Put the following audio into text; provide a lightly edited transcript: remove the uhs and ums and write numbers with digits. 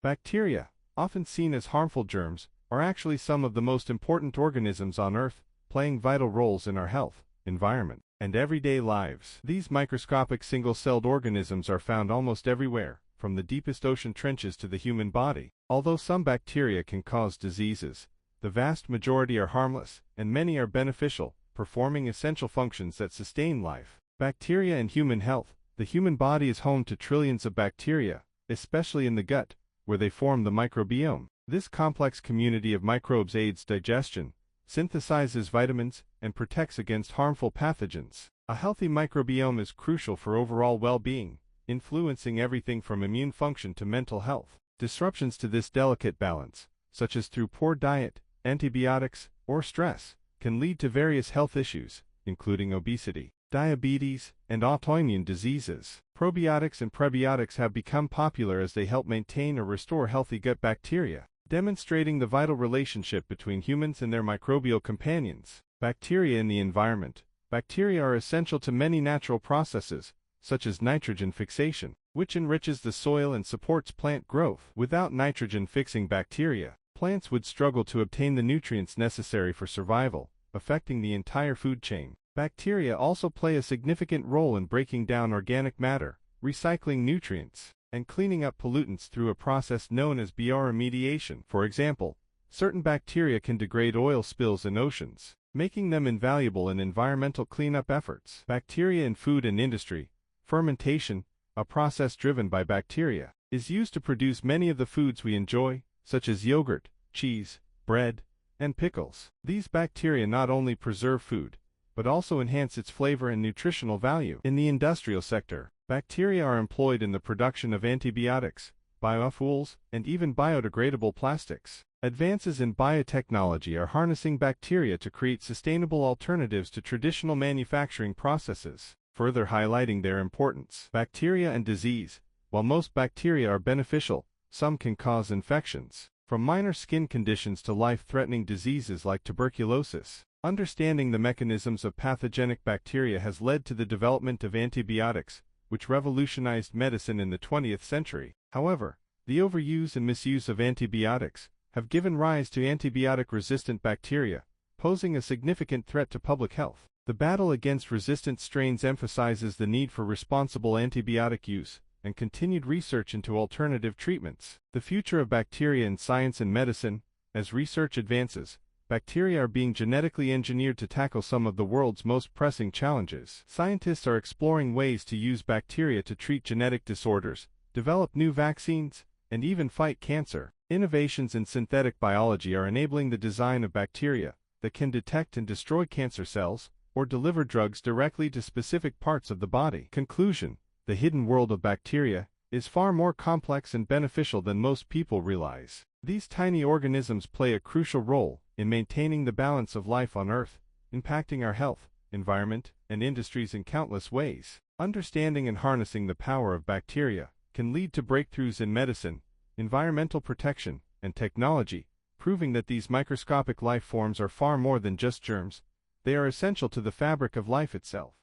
Bacteria, often seen as harmful germs, are actually some of the most important organisms on Earth, playing vital roles in our health, environment, and everyday lives. These microscopic single-celled organisms are found almost everywhere, from the deepest ocean trenches to the human body. Although some bacteria can cause diseases, the vast majority are harmless, and many are beneficial, performing essential functions that sustain life. Bacteria and human health. The human body is home to trillions of bacteria, especially in the gut, where they form the microbiome. This complex community of microbes aids digestion, synthesizes vitamins, and protects against harmful pathogens. A healthy microbiome is crucial for overall well-being, influencing everything from immune function to mental health. Disruptions to this delicate balance, such as through poor diet, antibiotics, or stress, can lead to various health issues, including obesity, diabetes, and autoimmune diseases. Probiotics and prebiotics have become popular as they help maintain or restore healthy gut bacteria, demonstrating the vital relationship between humans and their microbial companions. Bacteria in the environment. Bacteria are essential to many natural processes, such as nitrogen fixation, which enriches the soil and supports plant growth. Without nitrogen-fixing bacteria, plants would struggle to obtain the nutrients necessary for survival, affecting the entire food chain. Bacteria also play a significant role in breaking down organic matter, recycling nutrients, and cleaning up pollutants through a process known as bioremediation. For example, certain bacteria can degrade oil spills in oceans, making them invaluable in environmental cleanup efforts. Bacteria in food and industry. Fermentation, a process driven by bacteria, is used to produce many of the foods we enjoy, such as yogurt, cheese, bread, and pickles. These bacteria not only preserve food, but also enhance its flavor and nutritional value. In the industrial sector, bacteria are employed in the production of antibiotics, biofuels, and even biodegradable plastics. Advances in biotechnology are harnessing bacteria to create sustainable alternatives to traditional manufacturing processes, further highlighting their importance. Bacteria and disease. While most bacteria are beneficial, some can cause infections, from minor skin conditions to life-threatening diseases like tuberculosis. Understanding the mechanisms of pathogenic bacteria has led to the development of antibiotics, which revolutionized medicine in the 20th century. However, the overuse and misuse of antibiotics have given rise to antibiotic-resistant bacteria, posing a significant threat to public health. The battle against resistant strains emphasizes the need for responsible antibiotic use and continued research into alternative treatments. The future of bacteria in science and medicine. As research advances, bacteria are being genetically engineered to tackle some of the world's most pressing challenges. Scientists are exploring ways to use bacteria to treat genetic disorders, develop new vaccines, and even fight cancer. Innovations in synthetic biology are enabling the design of bacteria that can detect and destroy cancer cells, or deliver drugs directly to specific parts of the body. Conclusion: the hidden world of bacteria is far more complex and beneficial than most people realize. These tiny organisms play a crucial role in maintaining the balance of life on Earth, impacting our health, environment, and industries in countless ways. Understanding and harnessing the power of bacteria can lead to breakthroughs in medicine, environmental protection, and technology, proving that these microscopic life forms are far more than just germs. They are essential to the fabric of life itself.